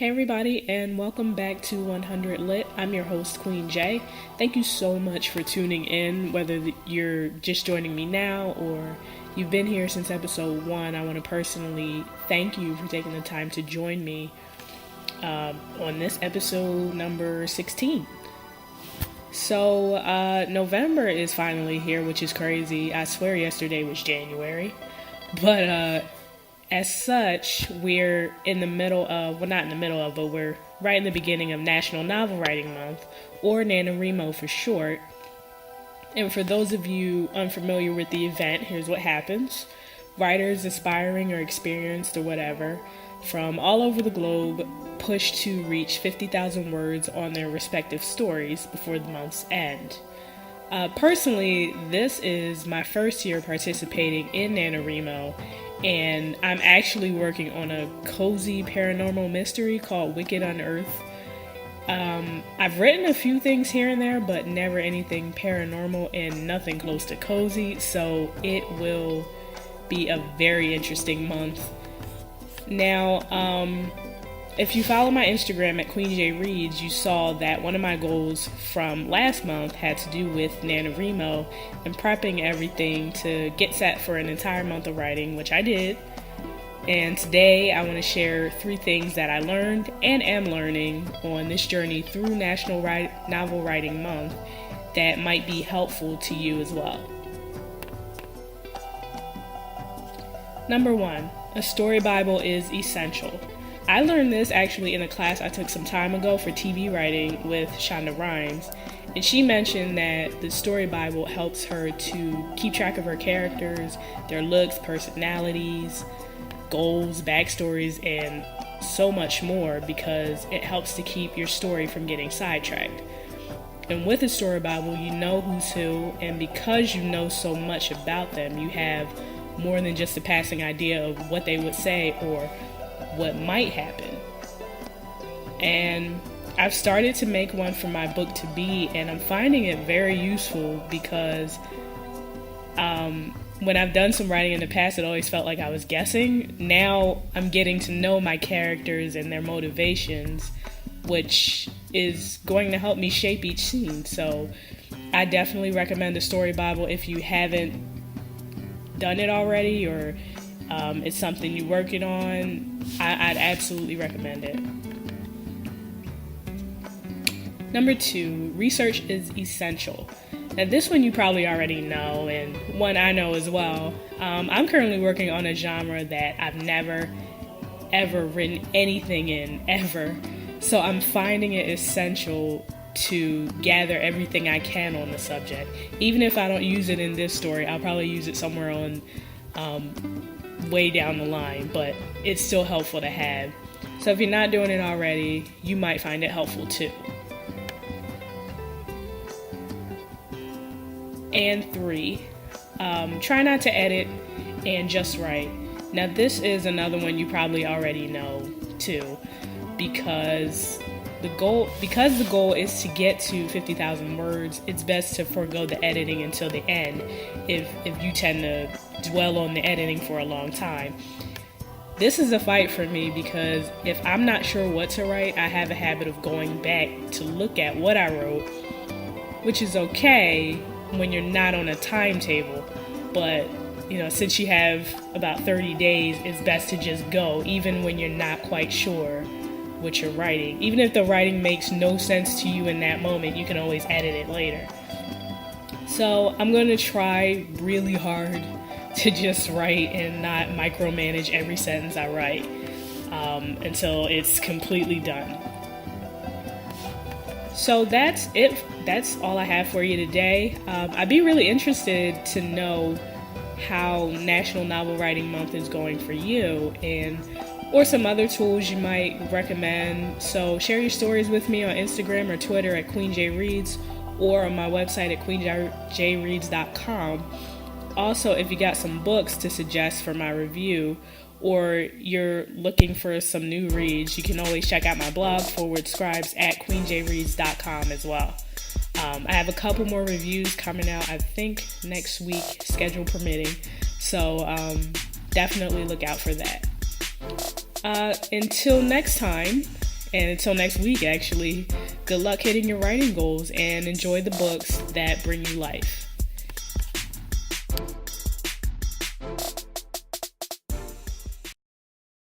Hey everybody, and welcome back to 100 Lit. I'm your host, QueenJ. Thank you so much for tuning in, whether you're just joining me now or you've been here since episode 1. I want to personally thank you for taking the time to join me on this episode number 16. So, November is finally here, which is crazy. I swear yesterday was January. But, as such, we're in the middle of, well, not in the middle of, but we're right in the beginning of National Novel Writing Month, or NaNoWrimo for short. And for those of you unfamiliar with the event, here's what happens. Writers aspiring or experienced or whatever from all over the globe push to reach 50,000 words on their respective stories before the month's end. Personally, this is my first year participating in NaNoWrimo, and I'm actually working on a cozy paranormal mystery called Wicked Unearthed. I've written a few things here and there, but never anything paranormal and nothing close to cozy, so it will be a very interesting month. Now, if you follow my Instagram at QueenJ Reads, you saw that one of my goals from last month had to do with NaNoWrimo and prepping everything to get set for an entire month of writing, which I did. And today I want to share 3 things that I learned and am learning on this journey through National Novel Writing Month that might be helpful to you as well. Number 1, a story Bible is essential. I learned this actually in a class I took some time ago for TV writing with Shonda Rhimes, and she mentioned that the story Bible helps her to keep track of her characters, their looks, personalities, goals, backstories, and so much more because it helps to keep your story from getting sidetracked. And with a story Bible, you know who's who, and because you know so much about them, you have more than just a passing idea of what they would say or what might happen. And I've started to make one for my book to be, and I'm finding it very useful because when I've done some writing in the past, it always felt like I was guessing. Now I'm getting to know my characters and their motivations, which is going to help me shape each scene. So I definitely recommend the Story Bible if you haven't done it already, or it's something you're working on. I'd absolutely recommend it. Number 2, research is essential. Now this one you probably already know, and one I know as well. I'm currently working on a genre that I've never ever written anything in, ever. So I'm finding it essential to gather everything I can on the subject. Even if I don't use it in this story, I'll probably use it somewhere on way down the line, but it's still helpful to have. So if you're not doing it already, you might find it helpful too. And 3, try not to edit and just write. Now this is another one you probably already know too, because the goal is to get to 50,000 words. It's best to forego the editing until the end if you tend to dwell on the editing for a long time. This is a fight for me because if I'm not sure what to write, I have a habit of going back to look at what I wrote, which is okay when you're not on a timetable, but since you have about 30 days, it's best to just go even when you're not quite sure what you're writing. Even if the writing makes no sense to you in that moment, you can always edit it later. So I'm going to try really hard to just write and not micromanage every sentence I write until it's completely done. So that's it. That's all I have for you today. I'd be really interested to know how National Novel Writing Month is going for you, or some other tools you might recommend. So share your stories with me on Instagram or Twitter at QueenJ Reads, or on my website at queenjreads.com. Also, if you got some books to suggest for my review, or you're looking for some new reads, you can always check out my blog, /scribes at queenjreads.com as well. I have a couple more reviews coming out, I think next week, schedule permitting. So definitely look out for that. Until next time, And until next week, actually, good luck hitting your writing goals and enjoy the books that bring you life.